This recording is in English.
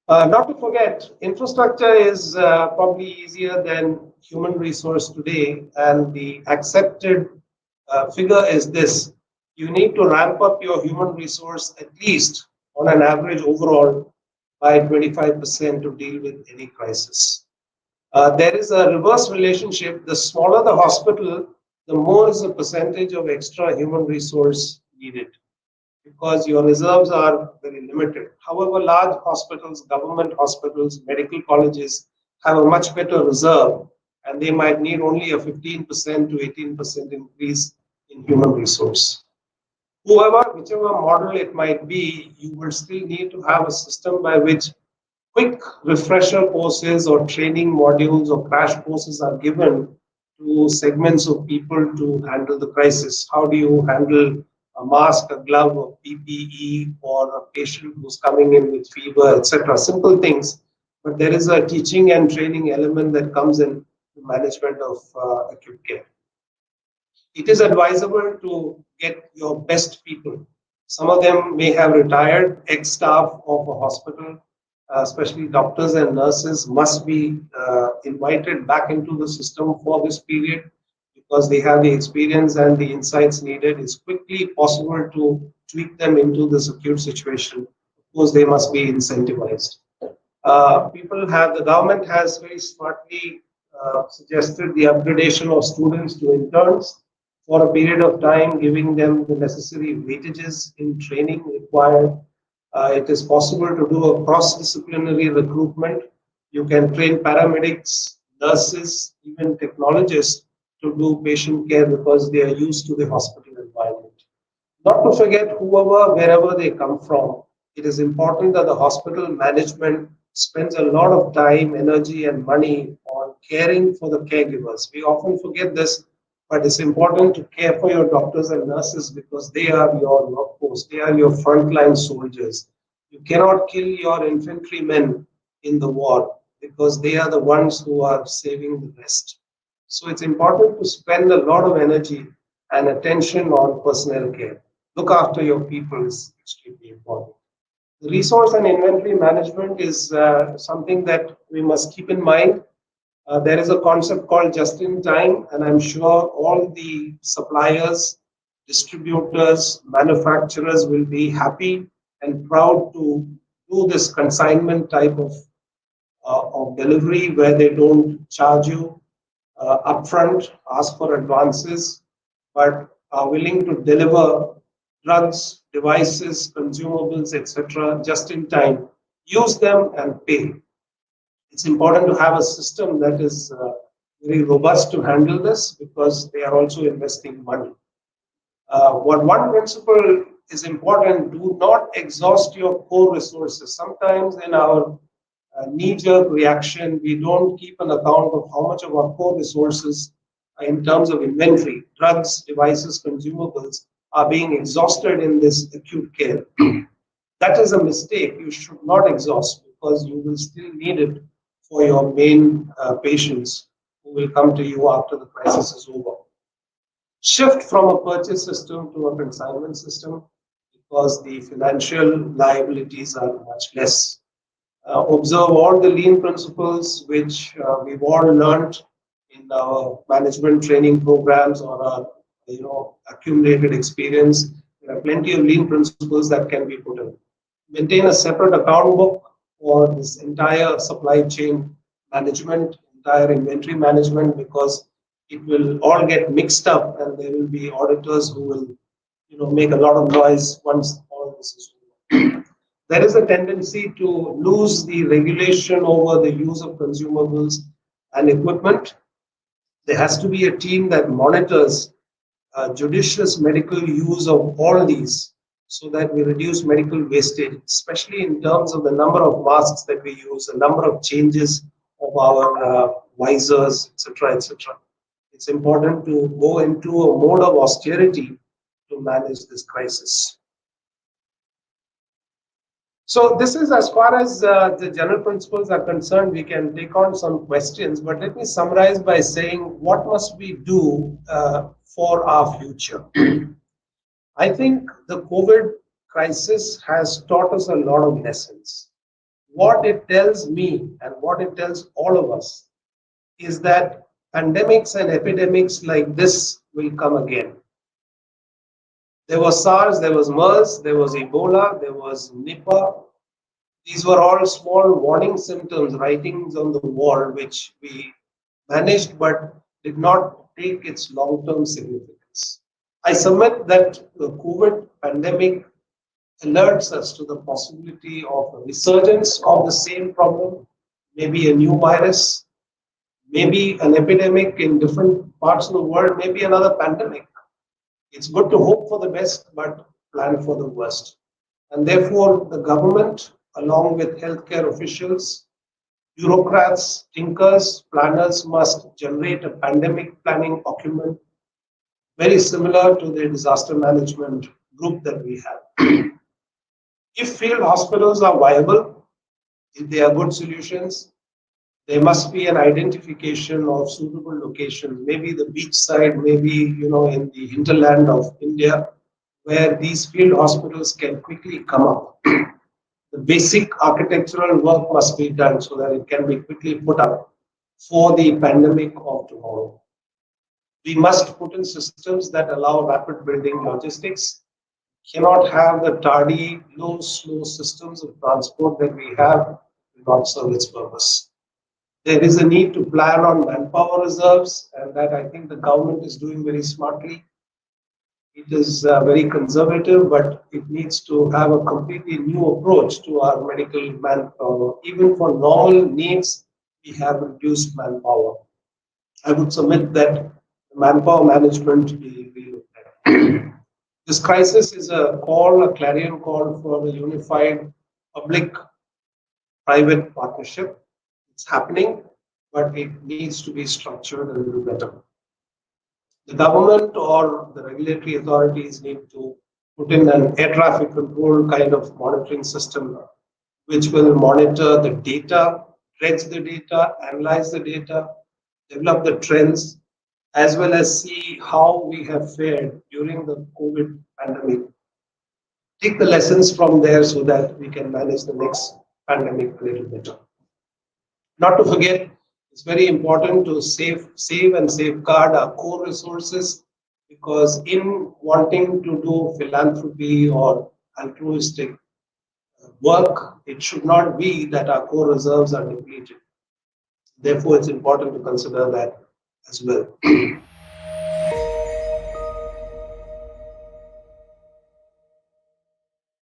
Not to forget, infrastructure is probably easier than human resource today, and the accepted figure is this: you need to ramp up your human resource at least on an average overall by 25% to deal with any crisis. There is a reverse relationship. The smaller the hospital, the more is the percentage of extra human resource needed because your reserves are very limited. However, large hospitals, government hospitals, medical colleges have a much better reserve and they might need only a 15% to 18% increase in human resource. Whichever model it might be, you will still need to have a system by which quick refresher courses or training modules or crash courses are given to segments of people to handle the crisis. How do you handle a mask, a glove, a PPE, or a patient who's coming in with fever, etc.? Simple things, but there is a teaching and training element that comes in the management of acute care. It is advisable to get your best people. Some of them may have retired, ex staff of a hospital, especially doctors and nurses, must be invited back into the system for this period because they have the experience and the insights needed. It's quickly possible to tweak them into this acute situation. Of course, they must be incentivized. The government has very smartly suggested the upgradation of students to interns for a period of time, giving them the necessary weightages in training required. It is possible to do a cross-disciplinary recruitment. You can train paramedics, nurses, even technologists to do patient care because they are used to the hospital environment. Not to forget, wherever they come from, it is important that the hospital management spends a lot of time, energy, and money on caring for the caregivers. We often forget this, but it's important to care for your doctors and nurses because they are your workforce, they are your frontline soldiers. You cannot kill your infantrymen in the war because they are the ones who are saving the rest. So it's important to spend a lot of energy and attention on personnel care. Look after your people is extremely important. The resource and inventory management is something that we must keep in mind. There is a concept called just in time, and I'm sure all the suppliers, distributors, manufacturers will be happy and proud to do this consignment type of delivery where they don't charge you upfront, ask for advances, but are willing to deliver drugs, devices, consumables, etc., just in time, use them and pay. It's important to have a system that is very robust to handle this because they are also investing money. What one principle is important: do not exhaust your core resources. Sometimes in our knee-jerk reaction, we don't keep an account of how much of our core resources in terms of inventory, drugs, devices, consumables, are being exhausted in this acute care. That is a mistake. You should not exhaust because you will still need it for your main patients who will come to you after the crisis is over. Shift from a purchase system to a consignment system because the financial liabilities are much less. Observe all the lean principles which we've all learned in our management training programs or our accumulated experience. There are plenty of lean principles that can be put in. Maintain a separate account book for this entire supply chain management, entire inventory management, because it will all get mixed up and there will be auditors who will make a lot of noise once all this is over. There is a tendency to lose the regulation over the use of consumables and equipment. There has to be a team that monitors judicious medical use of all these so that we reduce medical wastage, especially in terms of the number of masks that we use, the number of changes of our visors, etc., etc. It's important to go into a mode of austerity to manage this crisis. So this is as far as the general principles are concerned. We can take on some questions, but let me summarize by saying what must we do for our future. I think the COVID crisis has taught us a lot of lessons. What it tells me and what it tells all of us is that pandemics and epidemics like this will come again. There was SARS, there was MERS, there was Ebola, there was Nipah. These were all small warning symptoms, writings on the wall, which we managed but did not take its long term significance. I submit that the COVID pandemic alerts us to the possibility of a resurgence of the same problem, maybe a new virus, maybe an epidemic in different parts of the world, maybe another pandemic. It's good to hope for the best, but plan for the worst. And therefore, the government, along with healthcare officials, bureaucrats, thinkers, planners, must generate a pandemic planning document very similar to the disaster management group that we have. If field hospitals are viable, if they are good solutions, there must be an identification of suitable locations, maybe the beach side, maybe in the hinterland of India, where these field hospitals can quickly come up. The basic architectural work must be done so that it can be quickly put up for the pandemic of tomorrow. We must put in systems that allow rapid building logistics. Cannot have the tardy, low, slow systems of transport that we have not serve its purpose. There is a need to plan on manpower reserves, and that I think the government is doing very smartly. It is very conservative, but it needs to have a completely new approach to our medical manpower. Even for normal needs, we have reduced manpower. I would submit that manpower management be looked at. This crisis is a call, a clarion call for a unified public-private partnership. It's happening, but it needs to be structured a little better. The government or the regulatory authorities need to put in an air traffic control kind of monitoring system which will monitor the data, dredge the data, analyze the data, develop the trends, as well as see how we have fared during the COVID pandemic. Take the lessons from there so that we can manage the next pandemic a little better. Not to forget, it's very important to save and safeguard our core resources, because in wanting to do philanthropy or altruistic work, it should not be that our core reserves are depleted. Therefore, it's important to consider that as well.